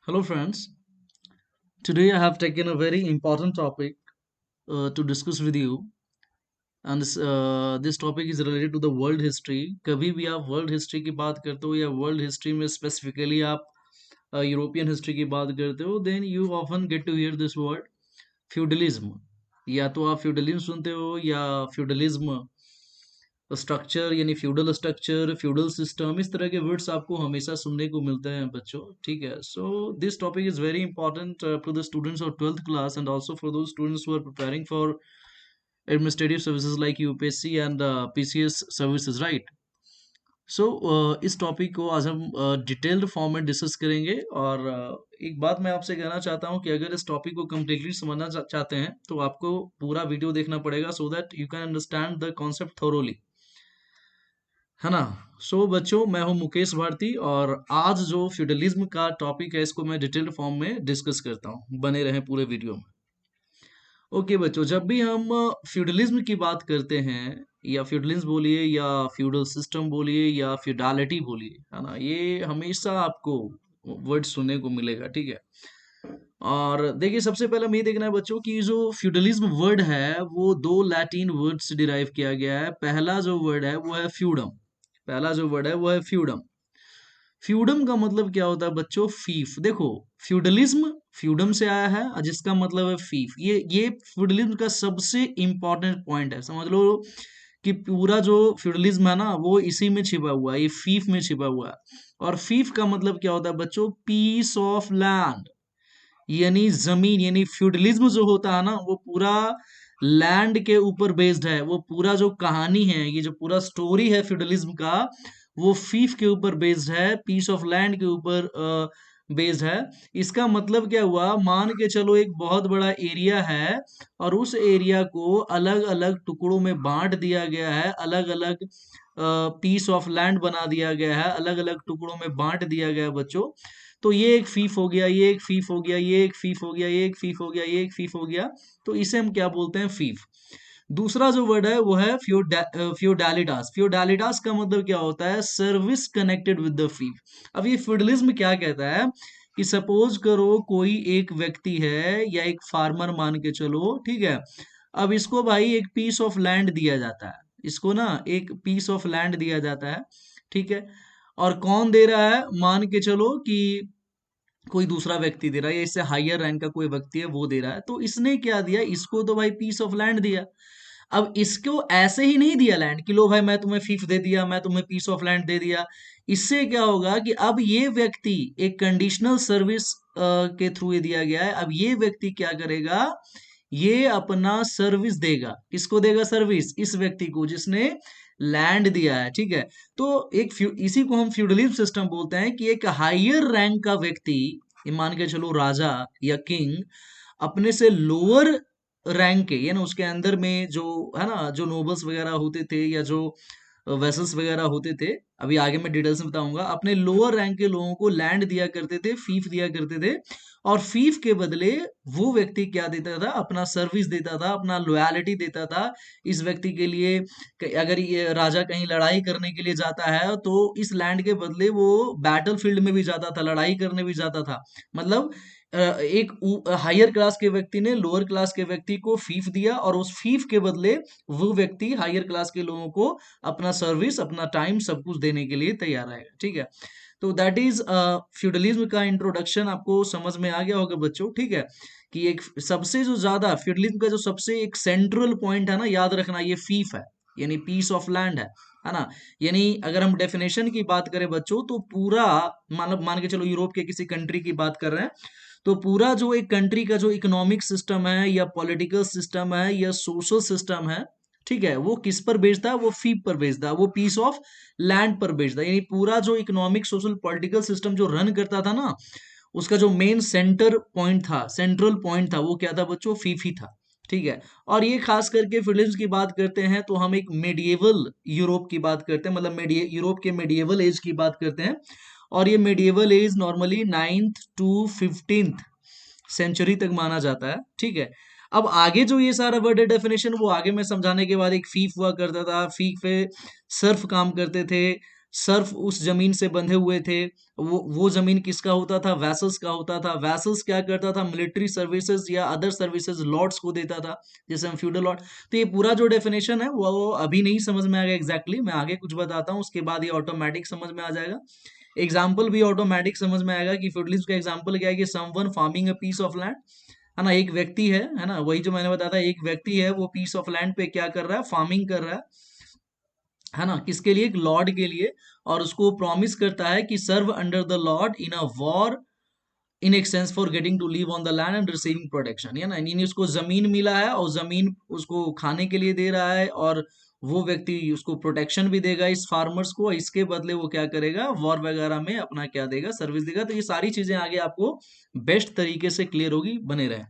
Hello, friends. Today I have taken a very important topic to discuss with you, and this topic is related to the world history. कभी भी आप world history की बात करते हो या world history में स्पेसिफिकली आप यूरोपियन हिस्ट्री की बात करते हो, then you often get to hear this word feudalism. या तो आप फ्यूडलिज्म सुनते हो या फ्यूडलिज्म स्ट्रक्चर यानी फ्यूडल स्ट्रक्चर, फ्यूडल सिस्टम, इस तरह के वर्ड्स आपको हमेशा सुनने को मिलते हैं बच्चों। ठीक है, so this topic is very important to the students of 12th class and also for those students who are preparing for administrative services like UPSC and PCS services, right? So इस टॉपिक को आज हम डिटेल्ड फॉर्म में discuss करेंगे। और एक बात मैं आपसे कहना चाहता हूं कि अगर इस टॉपिक को कम्प्लीटली समझना चाहते हैं तो आपको पूरा वीडियो देखना पड़ेगा so that you can understand the concept thoroughly, है ना। सो बच्चों, मैं हूं मुकेश भारती और आज जो फ्यूडलिज्म का टॉपिक है इसको मैं डिटेल्ड फॉर्म में डिस्कस करता हूं। बने रहें पूरे वीडियो में। ओके बच्चों, जब भी हम फ्यूडलिज्म की बात करते हैं या फ्यूडलिज्म बोलिए या फ्यूडल सिस्टम बोलिए या फ्यूडालिटी बोलिए, है ना, ये हमेशा आपको वर्ड सुनने को मिलेगा। ठीक है, और देखिए सबसे पहले हमें ये देखना है बच्चों कि जो फ्यूडलिज्म वर्ड है वो दो लैटिन वर्ड से डिराइव किया गया है। पहला जो वर्ड है वो है फ्यूडम। पहला जो वर्ड है वो है फ्यूडम। फ्यूडम का मतलब क्या होता है बच्चों? फीफ। देखो, फ्यूडलिज्म फ्यूडम से आया है और जिसका मतलब है फीफ। ये फ्यूडलिज्म का सबसे इंपॉर्टेंट पॉइंट है। समझ लो कि पूरा जो फ्यूडलिज्म है ना वो इसी में छिपा हुआ है, ये फीफ में छिपा हुआ है। और फीफ का मतलब क्या होता है बच्चों? पीस ऑफ लैंड, यानी जमीन। यानी फ्यूडलिज्म जो होता है ना वो पूरा लैंड के ऊपर बेस्ड है। वो पूरा जो कहानी है, ये जो पूरा स्टोरी है फ्यूडलिज्म का, वो फीफ के ऊपर बेस्ड है, पीस ऑफ लैंड के ऊपर बेस्ड है। इसका मतलब क्या हुआ? मान के चलो एक बहुत बड़ा एरिया है और उस एरिया को अलग अलग टुकड़ों में बांट दिया गया है, अलग अलग पीस ऑफ लैंड बना दिया गया है, अलग अलग टुकड़ों में बांट दिया गया है बच्चों। तो ये एक फीफ हो गया, ये एक फीफ हो गया, ये एक फीफ हो गया, ये एक फीफ हो गया, ये एक फीफ हो गया। तो इसे हम क्या बोलते हैं? फीफ। दूसरा जो वर्ड है वो है फ्यूडालिटास। फ्यूडालिटास का मतलब क्या होता है? Service connected with the fief. अब ये फ्यूडलिज्म क्या कहता है कि सपोज करो कोई एक व्यक्ति है या एक फार्मर मान के चलो, ठीक है। अब इसको भाई एक पीस ऑफ लैंड दिया जाता है, इसको ना एक पीस ऑफ लैंड दिया जाता है, ठीक है। और कौन दे रहा है? मान के चलो कि कोई दूसरा व्यक्ति दे रहा है या इससे हायर रैंक का कोई व्यक्ति है वो दे रहा है। तो इसने क्या दिया? इसको तो भाई पीस ऑफ लैंड दिया। अब इसको ऐसे ही नहीं दिया लैंड कि लो भाई मैं तुम्हें फीफ दे दिया, मैं तुम्हें पीस ऑफ लैंड दे दिया। इससे क्या होगा कि अब ये व्यक्ति एक कंडीशनल सर्विस के थ्रू ये दिया गया है। अब ये व्यक्ति क्या करेगा? ये अपना सर्विस देगा। किसको देगा सर्विस? इस व्यक्ति को जिसने लैंड दिया है, ठीक है। तो इसी को हम फ्यूडलिज्म सिस्टम बोलते हैं कि एक हायर रैंक का व्यक्ति, ये मान के चलो राजा या किंग, अपने से लोअर रैंक के, या ना उसके अंदर में जो है ना, जो नोबल्स वगैरह होते थे या जो वेसल्स वगैरह होते थे, अभी आगे मैं डिटेल्स में बताऊंगा, अपने लोअर रैंक के लोगों को लैंड दिया करते थे, फीफ दिया करते थे। और फीफ के बदले वो व्यक्ति क्या देता था? अपना सर्विस देता था, अपना लॉयलिटी देता था इस व्यक्ति के लिए। अगर ये राजा कहीं लड़ाई करने के लिए जाता है तो इस लैंड के बदले वो बैटल फील्ड में भी जाता था, लड़ाई करने भी जाता था। मतलब एक हायर क्लास के व्यक्ति ने लोअर क्लास के व्यक्ति को फीफ दिया और उस फीफ के बदले वो व्यक्ति हायर क्लास के लोगों को अपना सर्विस, अपना टाइम, सब कुछ देने के लिए तैयार रहेगा। ठीक है, तो दैट इज फ्यूडलिज्म का इंट्रोडक्शन। आपको समझ में आ गया होगा बच्चों, ठीक है, कि एक सबसे जो ज्यादा फ्यूडलिज्म का जो सबसे एक सेंट्रल पॉइंट है ना, याद रखना, ये फीफ है, यानी पीस ऑफ लैंड है ना। यानी अगर हम डेफिनेशन की बात करें बच्चों तो पूरा, मतलब मान के चलो यूरोप के किसी कंट्री की बात कर रहे हैं, तो पूरा जो एक कंट्री का जो इकोनॉमिक सिस्टम है या पॉलिटिकल सिस्टम है या सोशल सिस्टम है, ठीक है, वो किस पर बेस्ड था? वो फीप पर बेस्ड था, वो पीस ऑफ लैंड पर बेस्ड था। यानी पूरा जो इकोनॉमिक सोशल पॉलिटिकल सिस्टम जो रन करता था ना, उसका जो मेन सेंटर पॉइंट था, सेंट्रल पॉइंट था, वो क्या था बच्चों? फीफ ही था। ठीक है, और ये खास करके फिलिप्स की बात करते हैं तो हम एक मेडिएवल यूरोप की बात करते हैं, मतलब यूरोप के मेडिएवल एज की बात करते हैं। और ये medieval age normally 9th to 15th century तक माना जाता है। ठीक है, अब आगे जो ये सारा वर्ड डेफिनेशन वो आगे मैं समझाने के बाद, एक फीफ हुआ करता था, फीफ पे सर्फ काम करते थे, सर्फ उस जमीन से बंधे हुए थे। वो जमीन किसका होता था? वैसल्स का होता था। वैसल्स क्या करता था? मिलिट्री सर्विसेज या अदर सर्विसेज लॉर्ड्स को देता था, जैसे हम फ्यूडल लॉर्ड। तो ये पूरा जो डेफिनेशन है वो अभी नहीं समझ में आएगा एग्जैक्टली, मैं आगे कुछ बताता हूँ, उसके बाद ये ऑटोमेटिक समझ में आ जाएगा। एग्जाम्पल भी ऑटोमेटिक समझ में आएगा कि फ्यूडलिज्म का एग्जाम्पल क्या है कि someone farming a piece of land, है ना, एक व्यक्ति है ना, वही जो मैंने बताया था, एक व्यक्ति है वो पीस ऑफ लैंड पे क्या कर रहा है? फार्मिंग कर रहा है ना, किसके लिए? एक लॉर्ड के लिए। और उसको प्रॉमिस करता है कि serve under the lord in a war in exchange for getting to live on the land and receiving protection, है ना, यानी उसको जमीन मिला है और जमीन उसको खाने के लिए दे रहा है, और वो व्यक्ति उसको प्रोटेक्शन भी देगा इस फार्मर्स को, इसके बदले वो क्या करेगा? वॉर वगैरह में अपना क्या देगा? सर्विस देगा। तो ये सारी चीजें आगे आपको बेस्ट तरीके से क्लियर होगी, बने रहे।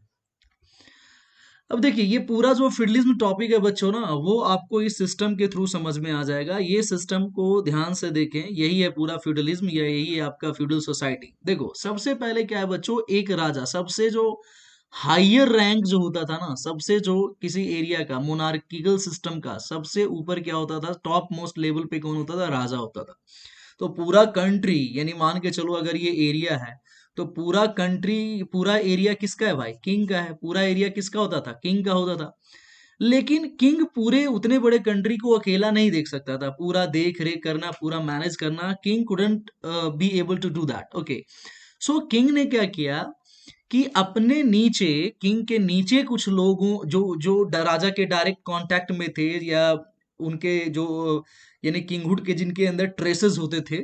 अब देखिए, ये पूरा जो फिडलिज्म टॉपिक है बच्चों ना, वो आपको इस सिस्टम के थ्रू समझ में आ जाएगा। ये सिस्टम को ध्यान से देखें, यही है पूरा फ्यूडलिज्म, या यही है आपका फ्यूडल सोसाइटी। देखो, सबसे पहले क्या है बच्चों? एक राजा, सबसे जो हायर रैंक जो होता था ना, सबसे जो किसी एरिया का मोनार्किकल सिस्टम का सबसे ऊपर क्या होता था? टॉप मोस्ट लेवल पे कौन होता था? राजा होता था। तो पूरा कंट्री, यानी मान के चलो अगर ये एरिया है, तो पूरा कंट्री, पूरा एरिया किसका है भाई? किंग का है। पूरा एरिया किसका होता था? किंग का होता था। लेकिन किंग पूरे उतने बड़े कंट्री को अकेला नहीं देख सकता था, पूरा देख रेख करना, पूरा मैनेज करना, king couldn't be able to do that. Okay, so king ने क्या किया कि अपने नीचे, किंग के नीचे कुछ लोगों, जो जो राजा के डायरेक्ट कांटेक्ट में थे, या उनके जो, यानी किंगहुड के जिनके अंदर ट्रेसेस होते थे,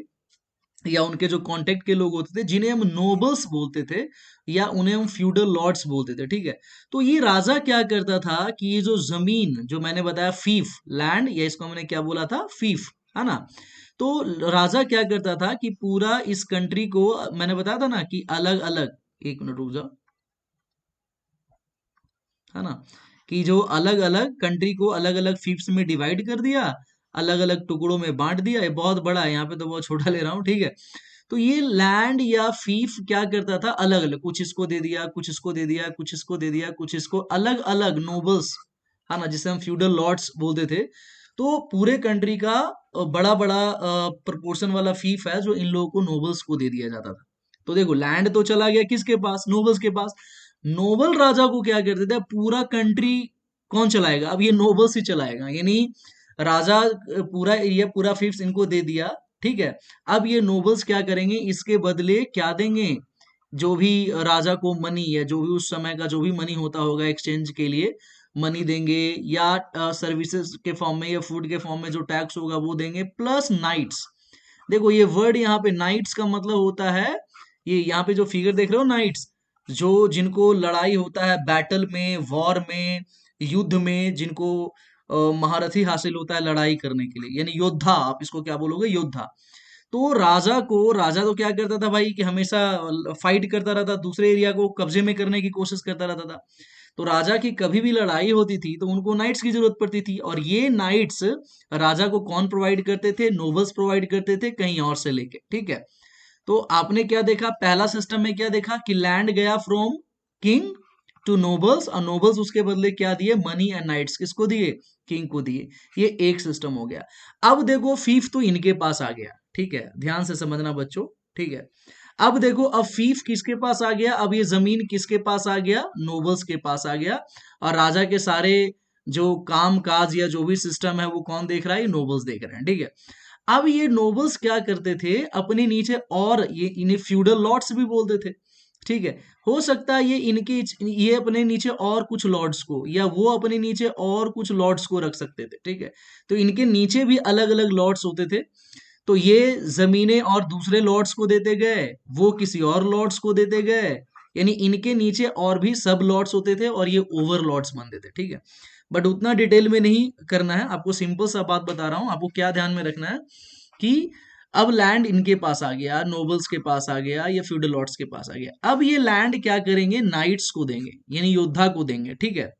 या उनके जो कांटेक्ट के लोग होते थे, जिन्हें हम नोबल्स बोलते थे, या उन्हें हम फ्यूडल लॉर्ड्स बोलते थे, ठीक है। तो ये राजा क्या करता था कि ये जो जमीन, जो मैंने बताया फीफ लैंड, या इसको मैंने क्या बोला था? फीफ, है ना। तो राजा क्या करता था कि पूरा इस कंट्री को, मैंने बताया था ना कि अलग अलग, एक मिनट रुक जाओ, है ना, कि जो अलग अलग कंट्री को अलग अलग फीफ्स में डिवाइड कर दिया, अलग अलग टुकड़ों में बांट दिया। ये बहुत बड़ा है, यहाँ पे तो बहुत छोटा ले रहा हूँ, ठीक है। तो ये लैंड या फीफ क्या करता था? अलग अलग, कुछ इसको दे दिया, कुछ इसको दे दिया, कुछ इसको दे दिया, कुछ इसको, अलग अलग नोबल्स, है ना, जिसे हम फ्यूडल लॉर्ड्स बोलते थे। तो पूरे कंट्री का बड़ा बड़ा प्रपोर्शन वाला फीफ है जो इन लोगों को, नोबल्स को दे दिया जाता था। तो देखो, लैंड तो चला गया किसके पास? नोबल्स के पास। नोबल राजा को क्या करते थे? पूरा कंट्री कौन चलाएगा? अब ये नोबल्स ही चलाएगा, यानी राजा पूरा एरिया, पूरा फीफ्स इनको दे दिया, ठीक है। अब ये नोबल्स क्या करेंगे? इसके बदले क्या देंगे? जो भी राजा को मनी, या जो भी उस समय का जो भी मनी होता होगा एक्सचेंज के लिए, मनी देंगे, या सर्विसेज के फॉर्म में या फूड के फॉर्म में जो टैक्स होगा वो देंगे, प्लस नाइट्स। देखो, ये वर्ड यहाँ पे नाइट्स का मतलब होता है, ये यहाँ पे जो फिगर देख रहे हो, नाइट्स, जो जिनको लड़ाई होता है बैटल में, वॉर में, युद्ध में, जिनको महारथी हासिल होता है लड़ाई करने के लिए, यानी योद्धा, आप इसको क्या बोलोगे? योद्धा। तो राजा तो क्या करता था भाई कि हमेशा फाइट करता रहता, दूसरे एरिया को कब्जे में करने की कोशिश करता रहता था। तो राजा की कभी भी लड़ाई होती थी तो उनको नाइट्स की जरूरत पड़ती थी, और ये नाइट्स राजा को कौन प्रोवाइड करते थे? नोबल्स प्रोवाइड करते थे, कहीं और से लेके, ठीक है। तो आपने क्या देखा? पहला सिस्टम में क्या देखा कि लैंड गया फ्रॉम किंग टू नोबल्स, और नोबल्स उसके बदले क्या दिए? Money and knights. किसको दिए? किंग को दिए। ये एक सिस्टम हो गया। अब देखो, फीफ तो इनके पास आ गया, ठीक है, ध्यान से समझना बच्चों, ठीक है। अब देखो, अब फीफ किसके पास आ गया? अब ये जमीन किसके पास आ गया? नोबल्स के पास आ गया। और राजा के सारे जो काम काज या जो भी सिस्टम है वो कौन देख रहा है? ये नोबल्स देख रहे हैं, ठीक है। अब ये नोबल्स क्या करते थे? अपने नीचे, और ये इन्हें फ्यूडल लॉर्ड्स भी बोलते थे, ठीक है। हो सकता है ये अपने नीचे और कुछ लॉर्ड्स को, या वो अपने नीचे और कुछ लॉर्ड्स को रख सकते थे, ठीक है। तो इनके नीचे भी अलग अलग लॉर्ड्स होते थे। तो ये जमीनें और दूसरे लॉर्ड्स को देते गए, वो किसी और लॉर्ड्स को देते गए, यानी इनके नीचे और भी सब लॉर्ड्स होते थे, और ये ओवर लॉर्ड्स बनते थे, ठीक है। बट उतना डिटेल में नहीं करना है आपको, सिंपल सा बात बता रहा हूं आपको। क्या ध्यान में रखना है कि अब लैंड इनके पास आ गया, नोबल्स के पास आ गया, या फ्यूडल लॉर्ड्स के पास आ गया। अब ये लैंड क्या करेंगे? नाइट्स को देंगे, यानी योद्धा को देंगे, ठीक है।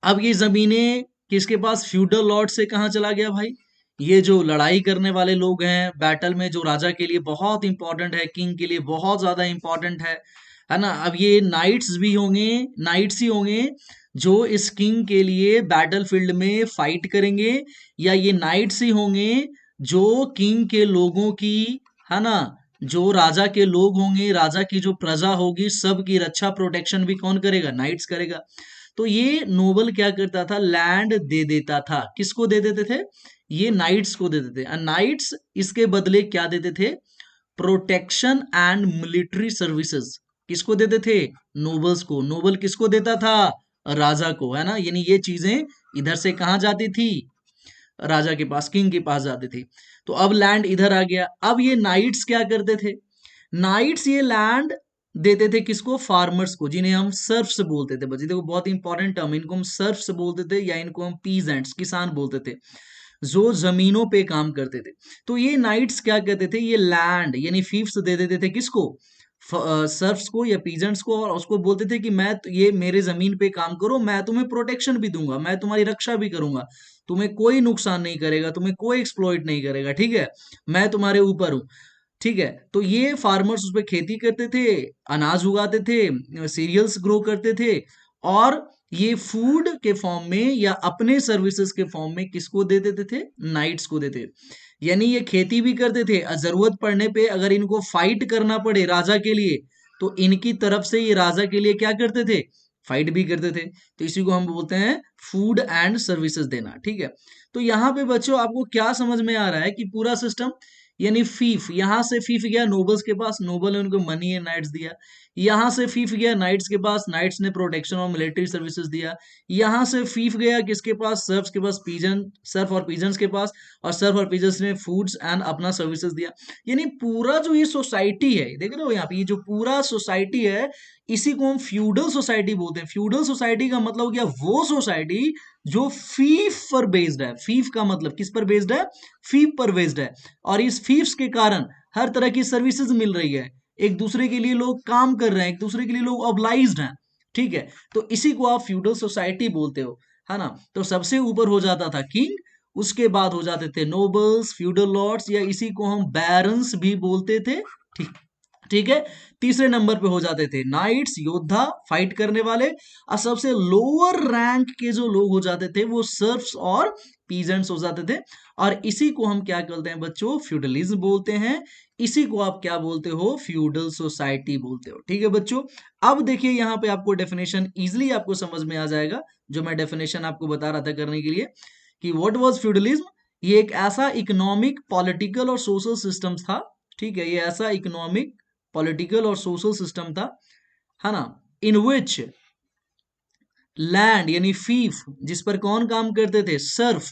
अब ये जमीनें किसके पास? फ्यूडल लॉर्ड से कहाँ चला गया भाई? ये जो लड़ाई करने वाले लोग हैं बैटल में, जो राजा के लिए बहुत इंपॉर्टेंट है, किंग के लिए बहुत ज्यादा इंपॉर्टेंट है ना। अब ये नाइट्स भी होंगे, नाइट्स ही होंगे जो इस किंग के लिए बैटल फील्ड में फाइट करेंगे, या ये नाइट्स ही होंगे जो किंग के लोगों की, है ना, जो राजा के लोग होंगे, राजा की जो प्रजा होगी, सबकी रक्षा प्रोटेक्शन भी कौन करेगा? नाइट्स करेगा। तो ये नोबल क्या करता था? लैंड दे देता था। किसको दे देते थे? ये नाइट्स को दे देते थे। नाइट्स इसके बदले क्या देते थे? Protection and military services. किसको देते थे? नोबल्स को। नोबल किसको देता था? राजा को, है ना। यानी ये चीजें इधर से कहां जाती थी? राजा के पास, किंग के पास जाती थी। तो अब लैंड इधर आ गया। अब ये नाइट्स क्या करते थे? नाइट्स ये लैंड देते थे किसको? फार्मर्स को, जिन्हें हम सर्फ्स बोलते थे। बच्चे देखो, बहुत इंपॉर्टेंट टर्म, इनको हम सर्फ्स बोलते थे या इनको हम पीजेंट्स, किसान बोलते थे, जो जमीनों पे काम करते थे। तो ये नाइट्स क्या कहते थे? ये लैंड यानी फीफ्स दे देते थे किसको? सर्फ्स को या पीजेंट्स को, और उसको बोलते थे कि मैं, ये मेरे जमीन पे काम करो, मैं तुम्हें प्रोटेक्शन भी दूंगा, मैं तुम्हारी रक्षा भी करूंगा, तुम्हें कोई नुकसान नहीं करेगा, तुम्हें कोई एक्सप्लॉइट नहीं करेगा, ठीक है, मैं तुम्हारे ऊपर हूं। ठीक है। तो ये फार्मर्स उस पे खेती करते थे, अनाज उगाते थे, सीरियल्स ग्रो करते थे, और ये फूड के फॉर्म में या अपने सर्विसेज के फॉर्म में किसको दे देते थे? नाइट्स को देते थे। यानी ये खेती भी करते थे, जरूरत पड़ने पे अगर इनको फाइट करना पड़े राजा के लिए, तो इनकी तरफ से ये राजा के लिए क्या करते थे? फाइट भी करते थे। तो इसी को हम बोलते हैं फूड एंड सर्विसेज देना। ठीक है। तो यहाँ पे बच्चों आपको क्या समझ में आ रहा है कि पूरा सिस्टम, यानी फीफ, यहां से फीफ गया नोबल्स के पास, नोबल ने उनको मनी एंड नाइट्स दिया। यहां से फीफ गया नाइट्स के पास, नाइट्स ने प्रोटेक्शन और मिलिट्री सर्विसेज दिया। यहां से फीफ गया किसके पास? सर्फ्स के पास, पीजन, सर्फ और पीजन्स के पास, और सर्फ और पीजन्स ने फूड्स एंड अपना सर्विसेज दिया। यानी पूरा जो ये सोसाइटी है, देख रहे हो यहाँ पे, ये जो पूरा सोसाइटी है, इसी को हम फ्यूडल सोसाइटी बोलते हैं। फ्यूडल सोसाइटी का मतलब हो गया वो सोसाइटी जो फीफ पर बेस्ड है। फीफ का मतलब किस पर बेस्ड है? फीफ पर बेस्ड है। और इस फीस के कारण हर तरह की सर्विसेज मिल रही है, एक दूसरे के लिए लोग काम कर रहे हैं, एक दूसरे के लिए लोग ऑब्लाइज्ड हैं। ठीक है। तो इसी को आप फ्यूडल सोसाइटी बोलते हो, है ना। तो सबसे ऊपर हो जाता था किंग, उसके बाद हो जाते थे नोबल्स, फ्यूडल लॉर्ड्स, या इसी को हम बैरन्स भी बोलते थे। ठीक, ठीक है। तीसरे नंबर पे हो जाते थे नाइट्स, योद्धा, फाइट करने वाले, और सबसे लोअर रैंक के जो लोग हो जाते थे वो सर्फ्स और पीजेंट्स हो जाते थे। और इसी को हम क्या कहते हैं बच्चों? फ्यूडलिज्म बोलते हैं। इसी को आप क्या बोलते हो? फ्यूडल सोसाइटी बोलते हो। ठीक है बच्चों। अब देखिए यहाँ पे आपको डेफिनेशन इजिली आपको समझ में आ जाएगा, जो मैं डेफिनेशन आपको बता रहा था करने के लिए, कि व्हाट वाज फ्यूडलिज्म। ये एक ऐसा इकोनॉमिक, पॉलिटिकल और सोशल सिस्टम था। ठीक है। ये ऐसा इकोनॉमिक, पॉलिटिकल और सोशल सिस्टम था, है ना, इन विच लैंड यानी फीफ, जिस पर कौन काम करते थे? सर्फ।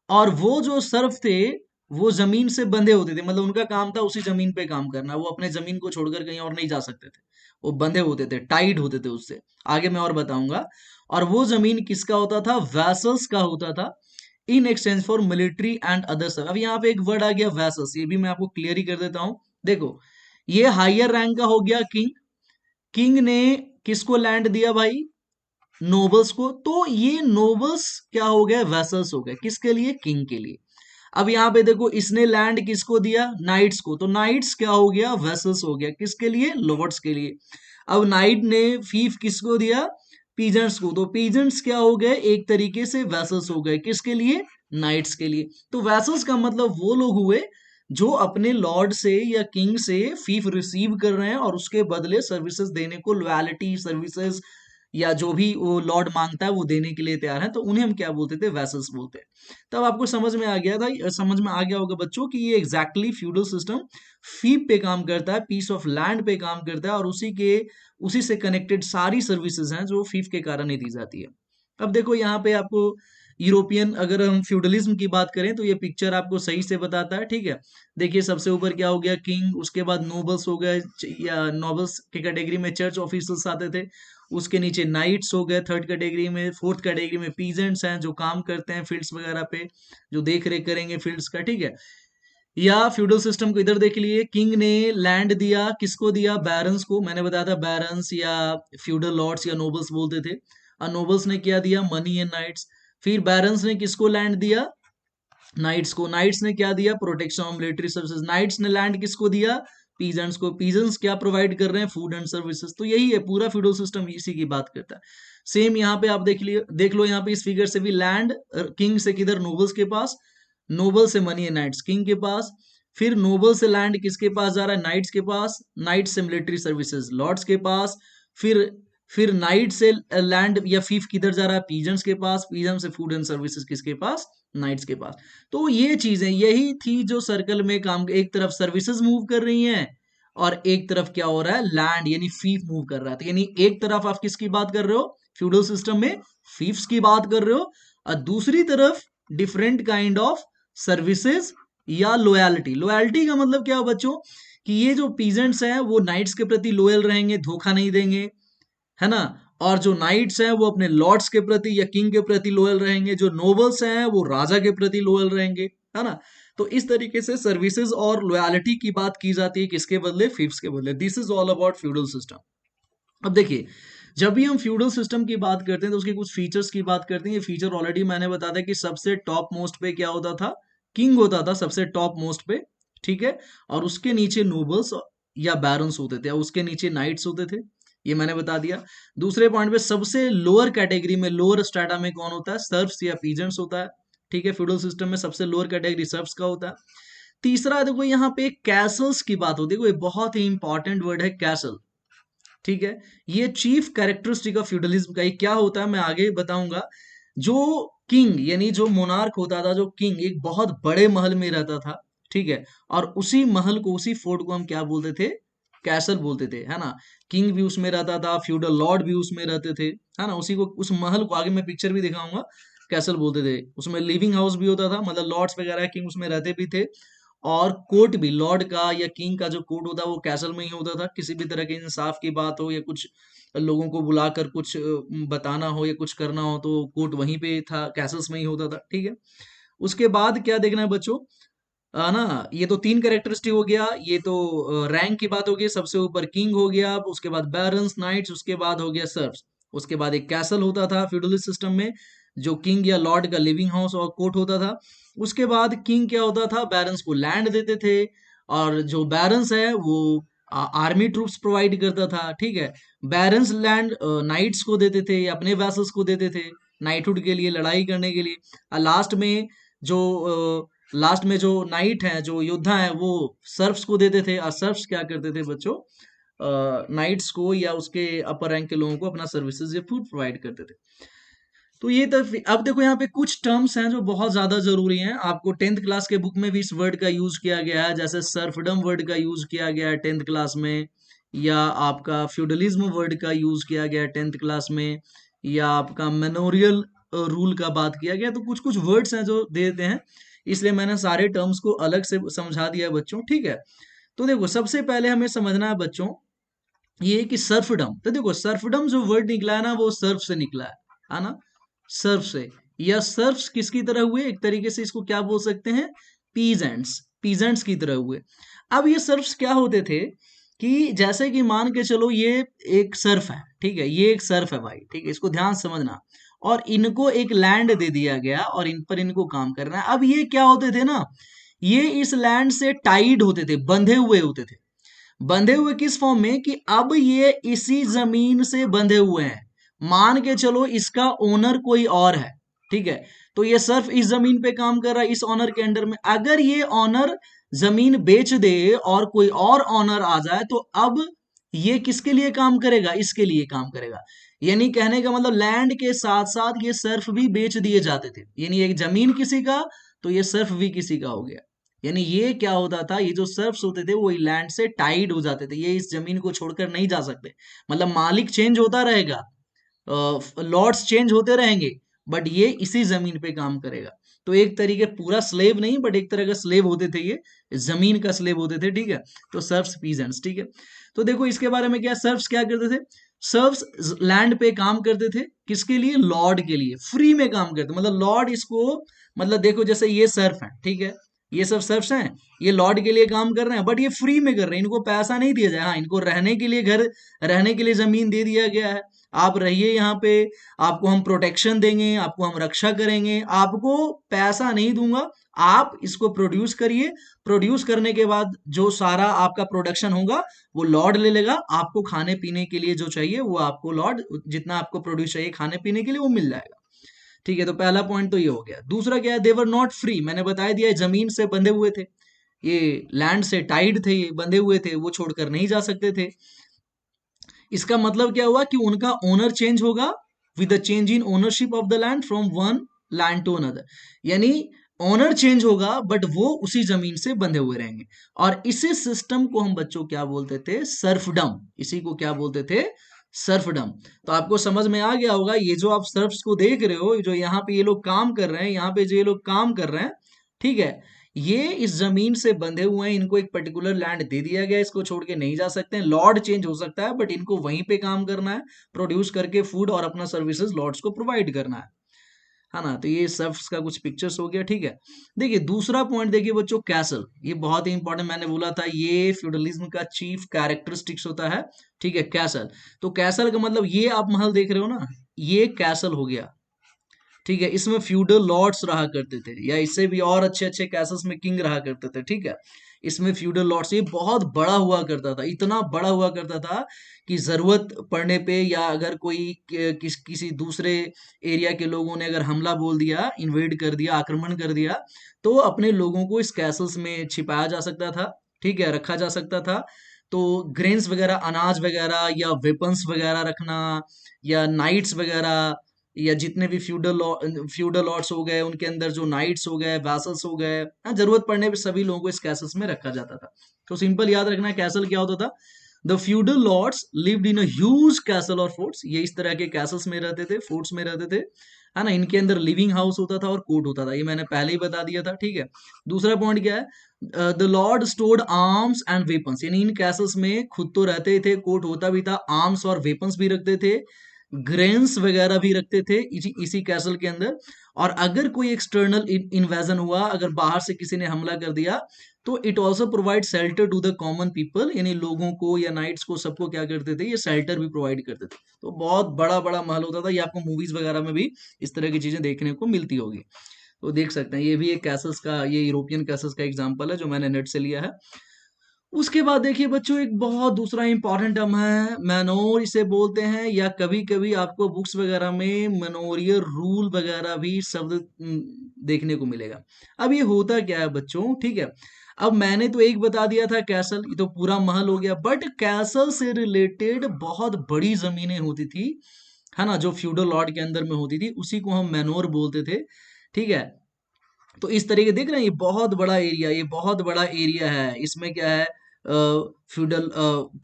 और वो जो सर्फ थे वो जमीन से बंधे होते थे, मतलब उनका काम था उसी जमीन पे काम करना, वो अपने जमीन को छोड़कर कहीं और नहीं जा सकते थे, वो बंधे होते थे, टाइड होते थे उससे। आगे मैं और बताऊंगा। और वो जमीन किसका होता था? वैसल्स का होता था, in exchange for military and other serve. अब यहाँ पे एक वर्ड आ गया वैसल्स, ये भी मैं आपको क्लियर ही कर देता हूं। देखो, ये हायर रैंक का हो गया किंग। किंग ने किसको लैंड दिया भाई? नोबल्स को। तो ये नोबल्स क्या हो गए? वेसल्स हो गए। किसके लिए? किंग के लिए। अब यहाँ पे देखो, इसने लैंड किसको दिया? नाइट्स को। तो नाइट्स क्या हो गया? वेसल्स हो गया। किसके लिए? लॉर्ड्स के लिए। अब नाइट ने फीफ किसको दिया? पीजेंट्स को। तो पीजेंट्स क्या हो गए? एक तरीके से वेसल्स हो गए। किसके लिए? नाइट्स के लिए। तो वेसल्स का मतलब वो लोग हुए जो अपने लॉर्ड से या किंग से फीफ रिसीव कर रहे हैं और उसके बदले सर्विसेज देने को, लॉयल्टी सर्विसेज या जो भी वो लॉर्ड मांगता है वो देने के लिए तैयार है, तो उन्हें हम क्या बोलते थे? वैसल्स बोलते हैं। तब आपको समझ में आ गया था, समझ में आ गया होगा बच्चों कि ये एग्जैक्टली फ्यूडल सिस्टम फीप पे काम करता है, पीस ऑफ लैंड पे काम करता है, और उसी से कनेक्टेड सारी सर्विसेज हैं जो फीफ के कारण ही दी जाती है। अब देखो यहाँ पे आपको यूरोपियन, अगर हम फ्यूडलिज्म की बात करें तो ये पिक्चर आपको सही से बताता है। ठीक है। देखिए, सबसे ऊपर क्या हो गया? किंग, उसके बाद नोबल्स हो गए, या नोबल्स की कैटेगरी में चर्च ऑफिसर्स आते थे, उसके नीचे नाइट्स हो गए थर्ड कैटेगरी में, फोर्थ कैटेगरी में पीजेंट्स हैं जो काम करते हैं फील्ड्स वगैरह पे, जो देख रेख करेंगे फील्ड्स का। ठीक है। या फ्यूडल सिस्टम को इधर देख लिए, किंग ने लैंड दिया, किसको दिया? बैरन्स को। मैंने बताया था बैरन्स या फ्यूडल लॉर्ड्स या नोबल्स बोलते थे। और नोबल्स ने क्या दिया? Money and knights. फिर बैरन्स ने किसको लैंड दिया? नाइट्स को। नाइट्स ने क्या दिया? Protection of military services. Knights ने लैंड किसको दिया? पीजेंट्स को। पीजेंट्स क्या प्रोवाइड कर रहे हैं? Food and services. तो यही है पूरा फ्यूडल सिस्टम, इसी की बात करता है। सेम यहाँ पे आप देख लो यहाँ पे इस फिगर से भी, लैंड किंग से किधर? नोबल्स के पास। नोबल से मनी है नाइट्स किंग के पास, फिर नोबल से लैंड किसके पास जा रहा है, नाइट्स के पास, नाइट से मिलिट्री सर्विसेज लॉर्ड्स के पास, फिर फिर नाइट से लैंड या फीफ किधर जा रहा है, पीजेंट्स के पास, पीजेंट से फूड एंड सर्विसेज किसके पास, नाइट्स के पास। तो ये चीजें यही थी जो सर्कल में काम, एक तरफ सर्विसेज मूव कर रही हैं और एक तरफ क्या हो रहा है, लैंड यानी फीफ मूव कर रहा है। तो यानी एक तरफ आप किसकी बात कर रहे हो, फ्यूडल सिस्टम में फीफ्स की बात कर रहे हो, और दूसरी तरफ डिफरेंट काइंड ऑफ सर्विसेज या लॉयल्टी। लॉयल्टी का मतलब क्या है बच्चों, कि ये जो पीजेंट्स हैं वो नाइट्स के प्रति लॉयल रहेंगे, धोखा नहीं देंगे, है ना, और जो नाइट्स हैं वो अपने लॉर्ड्स के प्रति या किंग के प्रति लॉयल रहेंगे, जो नोबल्स हैं वो राजा के प्रति लॉयल रहेंगे, है ना। तो इस तरीके से सर्विसेज और लॉयल्टी की बात की जाती है किसके बदले, फिफ्स के बदले। This is all about feudal system. अब देखिए, जब भी हम फ्यूडल सिस्टम की बात करते हैं तो उसके कुछ फीचर्स की बात करते हैं। ये फीचर ऑलरेडी मैंने बताया था कि सबसे टॉप मोस्ट पे क्या होता था, किंग होता था सबसे टॉप मोस्ट पे, ठीक है, और उसके नीचे नोबल्स या बैरन्स होते थे, और उसके नीचे नाइट्स होते थे, ये मैंने बता दिया। दूसरे पॉइंट पे सबसे लोअर कैटेगरी में, लोअर स्ट्रेटा में कौन होता है, सर्फ्स या पीजेंट्स होता है, ठीक है। फ्यूडल सिस्टम में सबसे लोअर कैटेगरी सर्फ्स का होता है। तीसरा देखो यहाँ पे कैसल्स की बात होती है, कोई बहुत ही इंपॉर्टेंट वर्ड है कैसल, ठीक है। ये चीफ कैरेक्टरिस्टिक ऑफ फ्यूडलिज्म का, ये क्या होता है मैं आगे बताऊंगा। जो किंग यानी जो मोनार्क होता था, जो किंग एक बहुत बड़े महल में रहता था, ठीक है, और उसी महल को, उसी फोर्ट को हम क्या बोलते थे, कैसल बोलते थे, है ना। किंग भी उसमें रहता था, फ्यूडल लॉर्ड भी उसमें रहते थे, है ना, उसी को, उस महल को, आगे मैं पिक्चर भी दिखाऊंगा, कैसल बोलते थे। उसमें लिविंग हाउस भी होता था, मतलब लॉर्ड्स वगैरह किंग उसमें रहते भी थे, और कोर्ट भी, लॉर्ड का या किंग का जो कोर्ट होता है वो कैसल में ही होता था। किसी भी तरह के इंसाफ की बात हो या कुछ लोगों को बुलाकर कुछ बताना हो या कुछ करना हो तो कोर्ट वहीं पे था, कैसल्स में ही होता था, ठीक है। उसके बाद क्या देखना है बच्चों, ना, ये तो तीन कैरेक्टरिस्टिक हो गया, ये तो रैंक की बात हो गई, सबसे ऊपर किंग हो गया, उसके बाद बैरन्स, नाइट्स, उसके बाद हो गया सर्फ्स, उसके बाद एक कैसल होता था फ्यूडलिस्ट सिस्टम में, जो किंग या लॉर्ड का लिविंग हाउस और कोर्ट होता था। उसके बाद किंग क्या होता था, बैरन्स को लैंड देते थे, और जो बैरन्स है वो आर्मी ट्रूप्स प्रोवाइड करता था, ठीक है। बैरन्स लैंड नाइट्स को देते थे या अपने वैसल्स को देते थे नाइटहुड के लिए, लड़ाई करने के लिए। और जो लास्ट में जो नाइट है, जो योद्धा है, वो सर्फ्स को देते थे, और सर्फ्स क्या करते थे बच्चों, नाइट्स को या उसके अपर रैंक के लोगों को अपना सर्विसेज या फूड प्रोवाइड करते थे। तो ये तो, अब देखो यहाँ पे कुछ टर्म्स हैं जो बहुत ज्यादा जरूरी हैं, आपको टेंथ क्लास के बुक में भी इस वर्ड का यूज किया गया है, जैसे सर्फडम वर्ड का यूज किया गया है टेंथ क्लास में, या आपका फ्यूडलिज्म वर्ड का यूज किया गया है टेंथ क्लास में, या आपका मेनोरियल रूल का बात किया गया। तो कुछ कुछ वर्ड्स हैं जो दे देते हैं, इसलिए मैंने सारे टर्म्स को अलग से समझा दिया है बच्चों, ठीक है। तो देखो सबसे पहले हमें समझना है बच्चों ये कि सर्फडम, तो देखो सर्फडम जो वर्ड निकला है ना, वो सर्फ से निकला है ना, सर्फ से, या सर्फ्स किसकी तरह हुए, एक तरीके से इसको क्या बोल सकते हैं, पीजेंट्स, पीजेंट्स की तरह हुए। अब ये सर्फ्स क्या होते थे, कि जैसे कि मान के चलो ये एक सर्फ है, ठीक है, ये एक सर्फ है भाई, ठीक है, इसको ध्यान से समझना, और इनको एक लैंड दे दिया गया और इन पर इनको काम करना है। अब ये क्या होते थे ना, ये इस लैंड से टाइड होते थे, बंधे हुए होते थे। बंधे हुए किस फॉर्म में, कि अब ये इसी जमीन से बंधे हुए हैं, मान के चलो इसका ओनर कोई और है, ठीक है, तो ये सिर्फ इस जमीन पे काम कर रहा है, इस ऑनर के अंडर में। अगर ये ऑनर जमीन बेच दे और कोई और ऑनर आ जाए, तो अब ये किसके लिए काम करेगा, इसके लिए काम करेगा। यानी कहने का मतलब लैंड के साथ साथ ये सर्फ भी बेच दिए जाते थे, यानी एक जमीन किसी का तो ये सर्फ भी किसी का हो गया। यानी ये क्या होता था, ये जो सर्फ्स होते थे वो लैंड से टाइड हो जाते थे, ये इस जमीन को छोड़कर नहीं जा सकते। मतलब मालिक चेंज होता रहेगा, लॉर्ड्स चेंज होते रहेंगे, बट ये इसी जमीन पे काम करेगा। तो एक तरीके पूरा स्लेव नहीं, बट एक तरह का स्लेव होते थे, ये जमीन का स्लेव होते थे, ठीक है। तो सर्फ्स पीजेंट्स, ठीक है। तो देखो इसके बारे में क्या, सर्फ्स क्या करते थे, सर्फ्स लैंड पे काम करते थे, किसके लिए, लॉर्ड के लिए, फ्री में काम करते, मतलब लॉर्ड इसको, मतलब देखो जैसे ये सर्फ है, ठीक है, ये सब सर्फ्स हैं, ये लॉर्ड के लिए काम कर रहे हैं, बट ये फ्री में कर रहे हैं, इनको पैसा नहीं दिया जाए, हाँ इनको रहने के लिए घर, रहने के लिए जमीन दे दिया गया है, आप रहिए यहाँ पे, आपको हम प्रोटेक्शन देंगे, आपको हम रक्षा करेंगे, आपको पैसा नहीं दूंगा, आप इसको प्रोड्यूस करिए, प्रोड्यूस करने के बाद जो सारा आपका प्रोडक्शन होगा वो लॉर्ड ले लेगा, आपको खाने पीने के लिए जो चाहिए वो आपको लॉर्ड, जितना आपको प्रोड्यूस चाहिए खाने पीने के लिए वो मिल जाएगा। ठीक है, तो पहला पॉइंट तो ये हो गया। दूसरा क्या है, देवर नॉट फ्री, मैंने बता दिया जमीन से बंधे हुए थे, ये लैंड से टाइड थे, ये बंधे हुए थे, वो छोड़कर नहीं जा सकते थे। इसका मतलब क्या हुआ कि उनका ओनर चेंज होगा with the change in ownership of the land from one land to another, यानी ओनर चेंज होगा बट वो उसी जमीन से बंधे हुए रहेंगे। और इसी सिस्टम को हम बच्चों क्या बोलते थे, सर्फडम। इसी को क्या बोलते थे, सर्फडम। तो आपको समझ में आ गया होगा, ये जो आप सर्फ्स को देख रहे हो, जो यहाँ पे ये लोग काम कर रहे हैं, यहाँ पे जो ये लोग काम कर रहे हैं, ठीक है, ये इस जमीन से बंधे हुए हैं, इनको एक पर्टिकुलर लैंड दे दिया गया, इसको छोड़ के नहीं जा सकते हैं। लॉर्ड चेंज हो सकता है बट इनको वहीं पे काम करना है, प्रोड्यूस करके फूड और अपना सर्विसेज लॉर्ड्स को प्रोवाइड करना है ना। तो ये सर्फ्स का कुछ पिक्चर्स हो गया, ठीक है। देखिए दूसरा पॉइंट देखिए बच्चों, कैसल, ये बहुत ही इंपॉर्टेंट, मैंने बोला था ये फ्यूडलिज्म का चीफ कैरेक्टरिस्टिक्स होता है, ठीक है, कैसल। तो कैसल का मतलब, ये आप महल देख रहे हो ना, ये कैसल हो गया, ठीक है। इसमें फ्यूडल लॉर्ड्स रहा करते थे, या इससे भी और अच्छे अच्छे कैसल्स में किंग रहा करते थे, ठीक है। इसमें फ्यूडल लॉर्ड्स, ये बहुत बड़ा हुआ करता था, इतना बड़ा हुआ करता था कि जरूरत पड़ने पे, या अगर कोई किसी दूसरे एरिया के लोगों ने अगर हमला बोल दिया, इन्वेड कर दिया, आक्रमण कर दिया, तो अपने लोगों को इस कैसल्स में छिपाया जा सकता था, ठीक है, रखा जा सकता था। तो ग्रेन्स वगैरह, अनाज वगैरह, या वेपन्स वगैरह रखना, या नाइट्स वगैरह, या जितने भी फ्यूडल लॉर्ड्स हो गए, उनके अंदर जो नाइट्स हो गए, वैसल्स हो गए, जरूरत पड़ने पे सभी लोगों को इस कैसल्स में रखा जाता था। तो सिंपल याद रखना है, कैसल क्या होता था, the feudal lords lived in a huge castle और फोर्ट्स, ये इस तरह के कैसल्स में रहते थे, फोर्ट्स में रहते थे, है ना। इनके अंदर लिविंग हाउस होता था और कोर्ट होता था, ये मैंने पहले ही बता दिया था, ठीक है। दूसरा पॉइंट क्या है, the Lord stored arms and weapons, यानी इन कैसल्स में खुद तो रहते थे, कोर्ट होता भी था, आर्म्स और वेपन्स भी रखते थे, ग्रेन्स वगैरह भी रखते थे इसी कैसल के अंदर। और अगर कोई एक्सटर्नल इन्वेजन हुआ, अगर बाहर से किसी ने हमला कर दिया, तो it also provide shelter to the common people, यानी लोगों को या नाइट्स को, सबको क्या करते थे, ये शेल्टर भी प्रोवाइड करते थे। तो बहुत बड़ा बड़ा महल होता था, ये आपको मूवीज वगैरह में भी इस तरह की चीजें देखने को मिलती होगी। तो देख सकते हैं, ये भी एक कैसल्स का, ये यूरोपियन कैसल्स का एग्जाम्पल है जो मैंने नेट से लिया है। उसके बाद देखिए बच्चों, एक बहुत दूसरा इंपॉर्टेंट टर्म है, मैनोर इसे बोलते हैं, या कभी कभी आपको बुक्स वगैरह में मैनोरियल रूल वगैरह भी शब्द देखने को मिलेगा। अब ये होता क्या है बच्चों, ठीक है। अब मैंने तो एक बता दिया था कैसल, ये तो पूरा महल हो गया, बट कैसल से रिलेटेड बहुत बड़ी जमीनें होती थी, है ना, जो फ्यूडल लॉर्ड के अंदर में होती थी, उसी को हम मैनोर बोलते थे, ठीक है। तो इस तरीके देख रहे हैं, ये बहुत बड़ा एरिया, ये बहुत बड़ा एरिया है, इसमें क्या है, फ्यूडल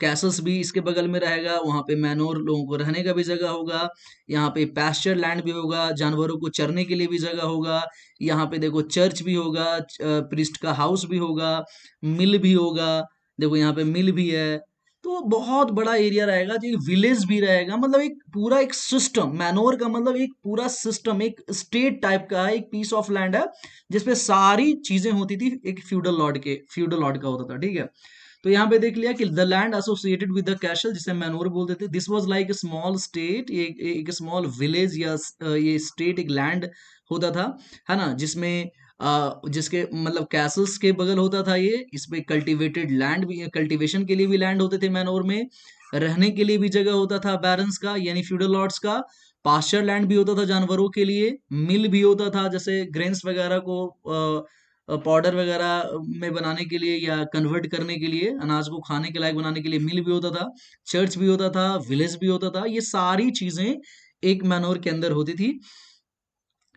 कैसल्स भी इसके बगल में रहेगा, वहां पे मैनोर लोगों को रहने का भी जगह होगा, यहाँ पे पैस्चर लैंड भी होगा, जानवरों को चरने के लिए भी जगह होगा, यहाँ पे देखो चर्च भी होगा, प्रिस्ट का हाउस भी होगा, मिल भी होगा, देखो यहाँ पे मिल भी है। तो बहुत बड़ा एरिया रहेगा, जो विलेज भी रहेगा, मतलब एक पूरा एक सिस्टम, मैनोर का मतलब एक पूरा सिस्टम, एक स्टेट टाइप का है, एक पीस ऑफ लैंड है जिसपे सारी चीजें होती थी, एक फ्यूडल लॉर्ड का होता था, ठीक है। तो यहाँ पे देख लिया कि the land associated with the castle, जिसे मैनोर बोलते थे, this was like a small state, एक स्मॉल विलेज, या ये स्टेट एक लैंड होता था, है ना, जिसमें जिसके मतलब कैसल्स के बगल होता था ये, इसमें कल्टीवेटेड लैंड भी, कल्टीवेशन के लिए भी लैंड होते थे मैनोर में, रहने के लिए भी जगह होता था बैरन्स का, यानी फ्यूडल लॉर्ड्स का, पास्चर लैंड भी होता था जानवरों के लिए, मिल भी होता था, जैसे ग्रेन्स वगैरह को पाउडर वगैरह में बनाने के लिए, या कन्वर्ट करने के लिए, अनाज को खाने के लायक बनाने के लिए मिल भी होता था, चर्च भी होता था, विलेज भी होता था, ये सारी चीजें एक मैनोर के अंदर होती थी,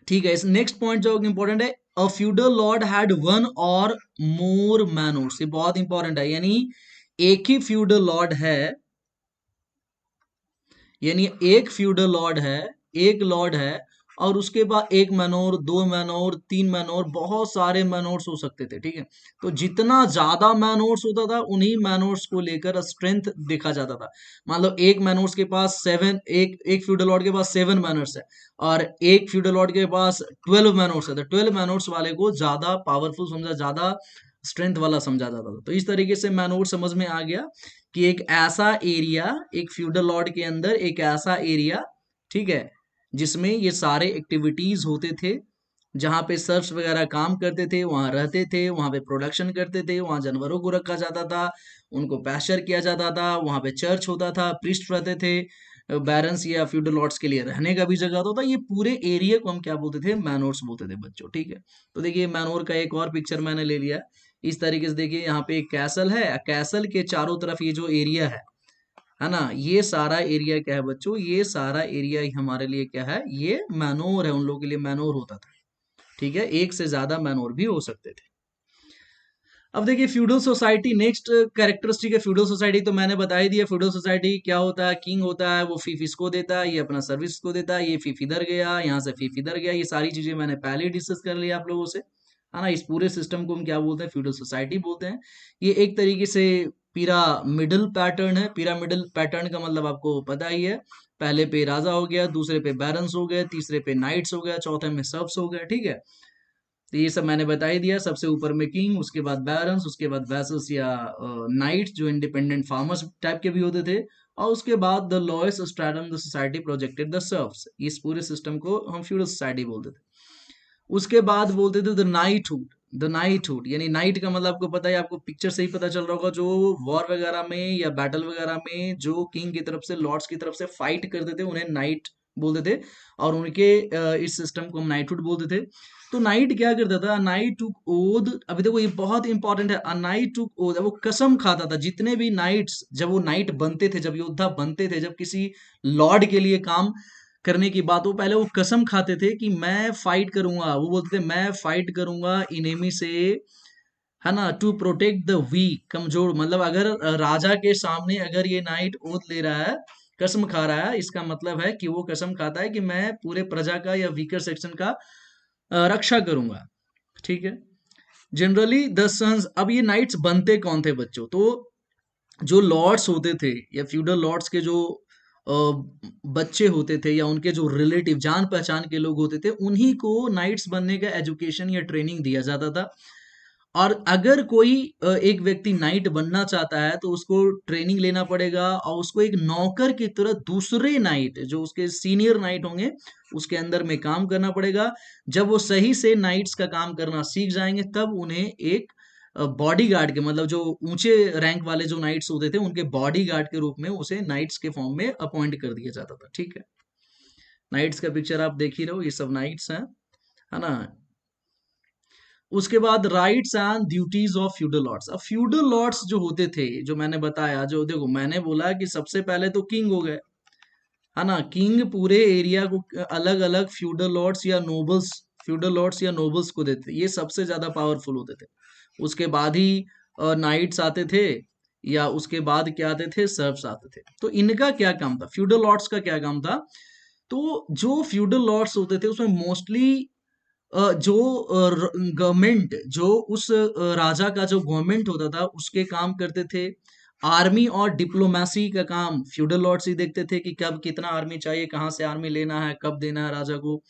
ठीक है। इस नेक्स्ट पॉइंट जो इंपॉर्टेंट है, अ फ्यूडल लॉर्ड हैड वन और मोर मैनोर्स, ये बहुत इंपॉर्टेंट है, यानी एक ही फ्यूडल लॉर्ड है, यानी एक फ्यूडल लॉर्ड है, एक लॉर्ड है, और उसके बाद एक मैनोर, दो मैनोर, तीन मैनोर, बहुत सारे मैनोर्स हो सकते थे, ठीक है। तो जितना ज्यादा मैनोर्स होता था, उन्हीं मैनोर्स को लेकर स्ट्रेंथ देखा जाता था। मान लो एक मैनोर्स के पास सेवन, एक फ्यूडल लॉर्ड के पास 7 मैनोर्स है, और एक फ्यूडल लॉर्ड के पास 12 मैनोर्स है, तो 12 मैनोर्स वाले को ज्यादा पावरफुल समझा, ज्यादा स्ट्रेंथ वाला समझा जाता था। तो इस तरीके से मैनोर समझ में आ गया कि एक ऐसा एरिया, एक फ्यूडल लॉर्ड के अंदर एक ऐसा एरिया, ठीक है, जिसमें ये सारे एक्टिविटीज होते थे, जहां पे सर्फ्स वगैरह काम करते थे, वहां रहते थे, वहां पे प्रोडक्शन करते थे, वहां जानवरों को रखा जाता था, उनको पैस्चर किया जाता था, वहां पे चर्च होता था, प्रीस्ट रहते थे, बैरन्स या फ्यूडल लॉर्ड्स के लिए रहने का भी जगह होता था। ये पूरे एरिया को हम क्या बोलते थे, मैनोर्स बोलते थे बच्चों, ठीक है। तो देखिए मैनोर का एक और पिक्चर मैंने ले लिया इस तरीके से। देखिए यहाँ पे एक कैसल है, कैसल के चारों तरफ ये जो एरिया है ना, ये सारा एरिया क्या है बच्चों, ये सारा एरिया हमारे लिए क्या है, ये मैनोर है, उन लोगों के लिए मैनोर होता था, ठीक है। एक से ज्यादा मैनोर भी हो सकते थे। अब देखिए फ्यूडल सोसाइटी, नेक्स्ट कैरेक्टरिस्टिक है फ्यूडल सोसाइटी, तो मैंने बता ही दिया फ्यूडल सोसाइटी क्या होता है। किंग होता है, वो फीफ इसको देता है, ये अपना सर्विस को देता है, ये फीफ इधर गया, यहाँ से फीफ इधर गया, ये सारी चीजें मैंने पहले ही डिस्कस कर लिया आप लोगों से, है ना। इस पूरे सिस्टम को हम क्या बोलते हैं, फ्यूडल सोसाइटी बोलते हैं। ये एक तरीके से पिरामिडल पैटर्न है। पिरामिडल पैटर्न का मतलब आपको पता ही है, पहले पे राजा हो गया, दूसरे पे बैरन्स हो गए, तीसरे पे नाइट्स हो गया, चौथे में सर्फ्स हो गया, ठीक है। तो ये सब मैंने बता ही दिया। सबसे ऊपर में किंग, उसके बाद बैरन्स, उसके बाद वैसल्स या नाइट्स जो इंडिपेंडेंट फार्मर्स टाइप के भी होते थे, और उसके बाद the lowest stratum the society projected the serfs. इस पूरे सिस्टम को हम फ्यूडल सोसाइटी बोलते थे। उसके बाद बोलते थे द नाइटहुड। द नाइटहुड यानी नाइट का मतलब आपको पता है, आपको पिक्चर से ही पता चल रहा होगा, जो वॉर वगैरह में या बैटल वगैरह में जो किंग की तरफ से, लॉर्ड्स की तरफ से फाइट करते थे, उन्हें नाइट बोलते थे। और उनके इस सिस्टम को हम नाइटहुड बोलते थे। तो नाइट क्या करता था, नाइट टुक ओथ, अभी देखो ये बहुत इंपॉर्टेंट है, अ नाइट टुक ओथ, वो कसम खाता था। जितने भी नाइट्स, जब वो नाइट बनते थे, जब योद्धा बनते थे, जब किसी लॉर्ड के लिए काम करने की बात हो, पहले वो कसम खाते थे कि मैं फाइट करूंगा। वो बोलते थे मैं फाइट करूंगा इनेमी से, है ना, टू प्रोटेक्ट द वीक, कमजोर। मतलब अगर राजा के सामने अगर ये नाइट ओथ ले रहा है, कसम खा रहा है, इसका मतलब है कि वो कसम खाता है कि मैं पूरे प्रजा का या वीकर सेक्शन का रक्षा करूंगा, ठीक है। जनरली द सन्स, अब ये नाइट्स बनते कौन थे बच्चों, तो जो लॉर्ड्स होते थे या फ्यूडल लॉर्ड्स के जो अ, बच्चे होते थे या उनके जो रिलेटिव जान पहचान के लोग होते थे, उन्हीं को नाइट्स बनने का एजुकेशन या ट्रेनिंग दिया जाता था। और अगर कोई एक व्यक्ति नाइट बनना चाहता है तो उसको ट्रेनिंग लेना पड़ेगा, और उसको एक नौकर की तरह दूसरे नाइट, जो उसके सीनियर नाइट होंगे, उसके अंदर में काम करना पड़ेगा। जब वो सही से नाइट्स का काम करना सीख जाएंगे, तब उन्हें एक बॉडी गार्ड के, मतलब जो ऊंचे रैंक वाले जो नाइट्स होते थे, उनके बॉडी गार्ड के रूप में उसे नाइट्स के फॉर्म में अपॉइंट कर दिया जाता था, ठीक है। नाइट्स का पिक्चर आप देख ही रहे हो, ये सब नाइट्स हैं, है ना। उसके बाद rights and duties of feudal lords. अब फ्यूडल लॉर्ड्स जो होते थे, जो मैंने बताया, जो देखो मैंने बोला कि सबसे पहले तो किंग हो गए, है ना। किंग पूरे एरिया को अलग अलग फ्यूडल लॉर्ड्स या नोबल्स, फ्यूडल लॉर्ड्स या नोबल्स को देते, ये सबसे ज्यादा पावरफुल होते थे। उसके बाद ही नाइट्स आते थे, या उसके बाद क्या आते थे, सर्फ्स आते थे। तो इनका क्या काम था, फ्यूडल लॉर्ड्स का क्या काम था, तो जो फ्यूडल लॉर्ड्स होते थे उसमें मोस्टली जो गवर्नमेंट, जो उस राजा का जो गवर्नमेंट होता था उसके काम करते थे। आर्मी और डिप्लोमेसी का काम फ्यूडल लॉर्ड्स ही देखते थे, कि कब कितना आर्मी चाहिए, कहाँ से आर्मी लेना है, कब देना है राजा को।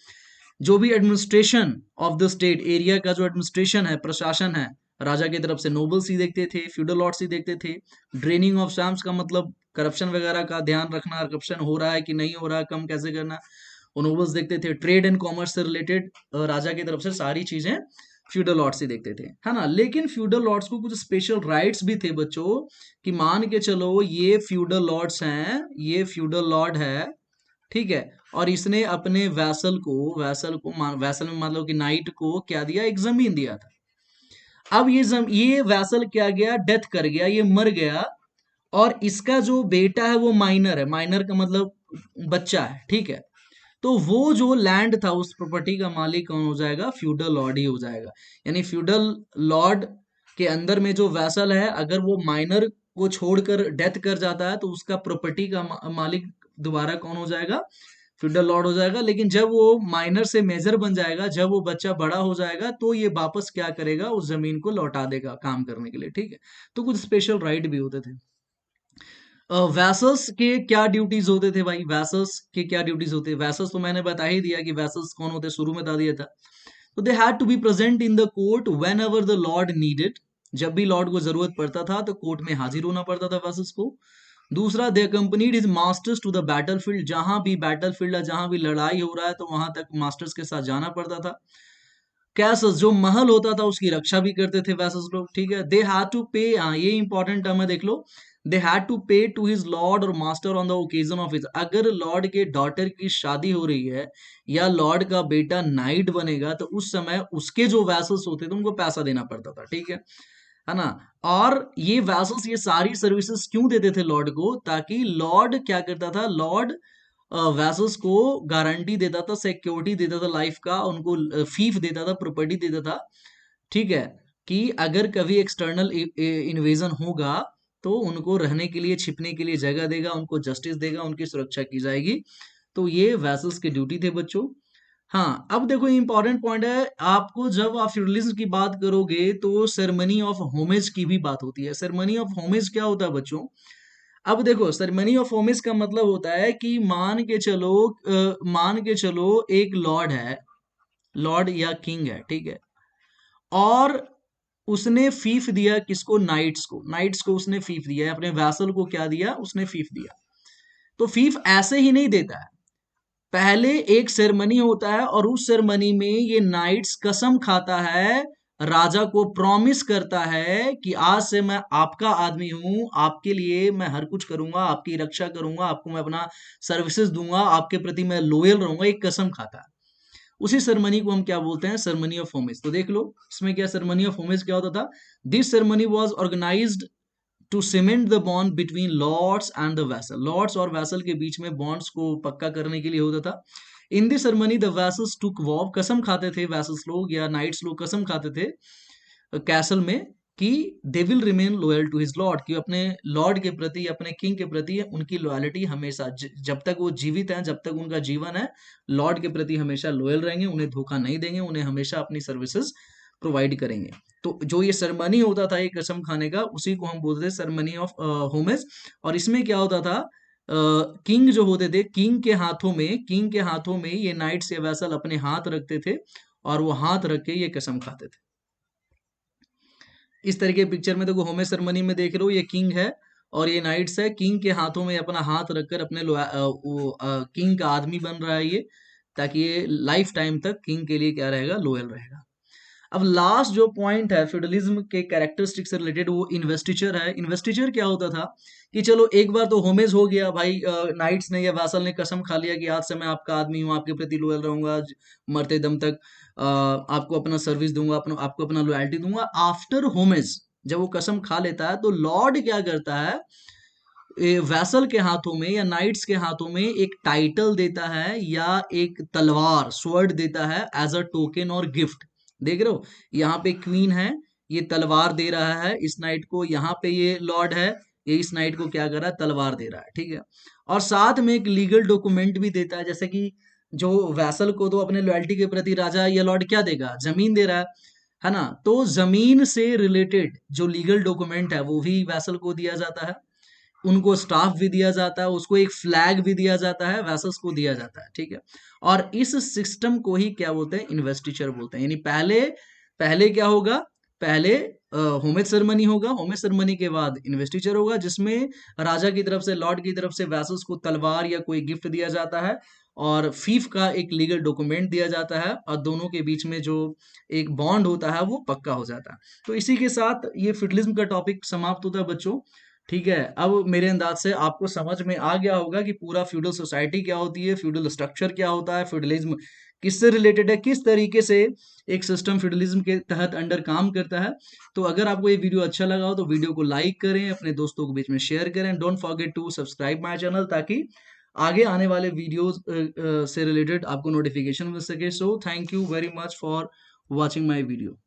जो भी administration of the state area का जो एडमिनिस्ट्रेशन है, प्रशासन है, राजा की तरफ से नोबल्स ही देखते थे, फ्यूडल लॉर्ड्स ही देखते थे। ड्रेनिंग ऑफ स्वैम्प्स का मतलब करप्शन वगैरह का ध्यान रखना, करप्शन हो रहा है कि नहीं हो रहा है, कम कैसे करना, वो नोबल्स देखते थे। ट्रेड एंड कॉमर्स से रिलेटेड राजा की तरफ से सारी चीजें फ्यूडल लॉर्ड्स ही देखते थे, है ना। लेकिन फ्यूडल लॉर्ड्स को कुछ स्पेशल राइट्स भी थे बच्चों, कि मान के चलो ये फ्यूडल लॉर्ड्स हैं, ये फ्यूडल लॉर्ड है, ठीक है, और इसने अपने वैसल में मान लो कि नाइट को क्या दिया, एक जमीन दिया था। अब ये वैसल क्या गया, डेथ कर गया, ये मर गया, और इसका जो बेटा है वो माइनर है, माइनर का मतलब बच्चा है, ठीक है। तो वो जो लैंड था, उस प्रॉपर्टी का मालिक कौन हो जाएगा, फ्यूडल लॉर्ड ही हो जाएगा। यानी फ्यूडल लॉर्ड के अंदर में जो वैसल है, अगर वो माइनर को छोड़कर डेथ कर जाता है, तो उसका प्रॉपर्टी का मालिक दोबारा कौन हो जाएगा, फ्यूडल लॉर्ड हो जाएगा। लेकिन जब वो माइनर से मेजर बन जाएगा, जब वो बच्चा बड़ा हो जाएगा, तो ये वापस क्या करेगा, उस जमीन को लौटा देगा काम करने के लिए, ठीक है। तो कुछ स्पेशल राइट भी होते थे। वैसल्स के क्या ड्यूटीज होते थे भाई, वैसल्स के क्या ड्यूटीज होते हैं, वैसल्स तो मैंने बता ही दिया कि वैसल्स कौन होते, शुरू में बता दिया था। तो they had to be present in the court whenever the lord needed. जब भी लॉर्ड को जरूरत पड़ता था तो कोर्ट में हाजिर होना पड़ता था वैसल्स को। दूसरा, they accompanied his masters to the battlefield. जहां भी बैटलफील्ड है, जहां भी लड़ाई हो रहा है, तो वहां तक मास्टर्स के साथ जाना पड़ता था। कैसल्स, जो महल होता था, उसकी रक्षा भी करते थे वैसल्स लोग, ठीक है। दे हैड टू पे, हाँ ये इंपॉर्टेंट टर्म है, देख लो। दे हैड टू पे टू हिज लॉर्ड और master on the occasion of his, अगर लॉर्ड के डॉटर की शादी हो रही है या लॉर्ड का बेटा नाइट बनेगा तो उस समय उसके जो वैसल्स होते थे उनको पैसा देना पड़ता था, ठीक है ना। और ये वैसल्स ये सारी सर्विसेज क्यों देते थे लॉर्ड को, ताकि लॉर्ड क्या करता था, लॉर्ड वैसल्स को गारंटी देता था, सिक्योरिटी देता था लाइफ का, उनको फीफ देता था, प्रॉपर्टी देता था, ठीक है, कि अगर कभी एक्सटर्नल इन्वेजन होगा तो उनको रहने के लिए, छिपने के लिए जगह देगा, उनको जस्टिस देगा, उनकी सुरक्षा की जाएगी। तो ये वैसल्स की ड्यूटी थे बच्चों। हाँ, अब देखो इंपॉर्टेंट पॉइंट है, आपको जब आप फ्यूडलिज्म की बात करोगे तो सेरेमनी ऑफ होमेज की भी बात होती है। सेरेमनी ऑफ होमेज क्या होता है बच्चों? अब देखो, सेरेमनी ऑफ होमेज का मतलब होता है कि मान के चलो एक लॉर्ड है, लॉर्ड या किंग है, ठीक है, और उसने फीफ दिया किसको, नाइट्स को, नाइट्स को उसने फीफ दिया है, अपने वैसल को क्या दिया, उसने फीफ दिया। तो फीफ ऐसे ही नहीं देता है, पहले एक सेरेमनी होता है और उस सेरेमनी में ये नाइट्स कसम खाता है, राजा को प्रॉमिस करता है कि आज से मैं आपका आदमी हूं, आपके लिए मैं हर कुछ करूंगा, आपकी रक्षा करूंगा, आपको मैं अपना सर्विसेज दूंगा, आपके प्रति मैं लॉयल रहूंगा, एक कसम खाता है। उसी सेरेमनी को हम क्या बोलते हैं, सेरेमनी ऑफ होमेज। तो देख लो इसमें क्या, सेरेमनी ऑफ होमेज क्या होता था, this ceremony was organised to cement the bond between lords and the vassal, lords और वैसल के बीच में बॉन्ड्स को पक्का करने के लिए होता था। In this ceremony the vessels took wow, कसम खाते थे वैसल्स लोग या नाइट्स लोग, कसम खाते थे कैसल में कि they will remain loyal to his lord, कि अपने लॉर्ड के प्रति, अपने किंग के प्रति उनकी लॉयलिटी हमेशा, जब तक वो जीवित हैं, जब तक उनका जीवन है, लॉर्ड के प्रति हमेशा लॉयल रहेंगे, उन्हें धोखा नहीं देंगे, उन्हें हमेशा अपनी सर्विसेज प्रोवाइड करेंगे। तो जो ये सेरेमनी होता था एक कसम खाने का, उसी को हम बोलते थे सेरेमनी ऑफ होमेज। और इसमें क्या होता था, किंग जो होते थे, किंग के हाथों में ये नाइट्स या वैसल अपने हाथ रखते थे और वो हाथ रख के ये कसम खाते थे। इस तरह के पिक्चर में देखो, होमे सेरेमनी में देख रहे हो, ये किंग है और ये नाइट्स है, किंग के हाथों में अपना हाथ रखकर अपने किंग का आदमी बन रहा है ये, ताकि ये लाइफ टाइम तक किंग के लिए क्या रहेगा, लॉयल रहेगा। अब लास्ट जो पॉइंट है फ्यूडलिज्म के कैरेक्टरिस्टिक से रिलेटेड, वो इन्वेस्टिचर है। इन्वेस्टिचर क्या होता था कि चलो एक बार तो होमेज हो गया भाई, नाइट्स ने या वैसल ने कसम खा लिया कि आज से मैं आपका आदमी हूँ, आपके प्रति लॉयल रहूंगा, मरते दम तक आपको अपना सर्विस दूंगा, आपको अपना लॉयल्टी दूंगा। आफ्टर होमेज जब वो कसम खा लेता है तो लॉर्ड क्या करता है, वैसल के हाथों में या नाइट्स के हाथों में एक टाइटल देता है या एक तलवार, स्वर्ड देता है एज अ टोकन और गिफ्ट। देख रहे हो, यहाँ पे क्वीन है, ये तलवार दे रहा है इस नाइट को, यहाँ पे ये लॉर्ड है, ये इस नाइट को क्या कर रहा है, तलवार दे रहा है, ठीक है। और साथ में एक लीगल डॉक्यूमेंट भी देता है, जैसे कि जो वैसल को तो अपने लॉयल्टी के प्रति राजा या लॉर्ड क्या देगा, जमीन दे रहा है ना, तो जमीन से रिलेटेड जो लीगल डॉक्यूमेंट है वो भी वैसल को दिया जाता है, उनको स्टाफ भी दिया जाता है, उसको एक फ्लैग भी दिया जाता है, वैसल्स को दिया जाता है, ठीक है। और इस सिस्टम को ही क्या बोलते हैं, इन्वेस्टिचर बोलते हैं। यानी पहले पहले क्या होगा, पहले होमेज सेरेमनी होगा, होमेज सेरेमनी के बाद इन्वेस्टिचर होगा, जिसमें राजा की तरफ से, लॉर्ड की तरफ से वैसल्स को तलवार या कोई गिफ्ट दिया जाता है और फीफ का एक लीगल डॉक्यूमेंट दिया जाता है, और दोनों के बीच में जो एक बॉन्ड होता है वो पक्का हो जाता है। तो इसी के साथ ये फिडलिज्म का टॉपिक समाप्त होता है बच्चों, ठीक है। अब मेरे अंदाज से आपको समझ में आ गया होगा कि पूरा फ्यूडल सोसाइटी क्या होती है, फ्यूडल स्ट्रक्चर क्या होता है, फ्यूडलिज्म किससे रिलेटेड है, किस तरीके से एक सिस्टम फ्यूडलिज्म के तहत अंडर काम करता है। तो अगर आपको ये वीडियो अच्छा लगा हो तो वीडियो को लाइक करें, अपने दोस्तों के बीच में शेयर करें, don't forget to subscribe my channel, ताकि आगे आने वाले वीडियोस से रिलेटेड आपको नोटिफिकेशन मिल सके। So thank you very much for watching my video.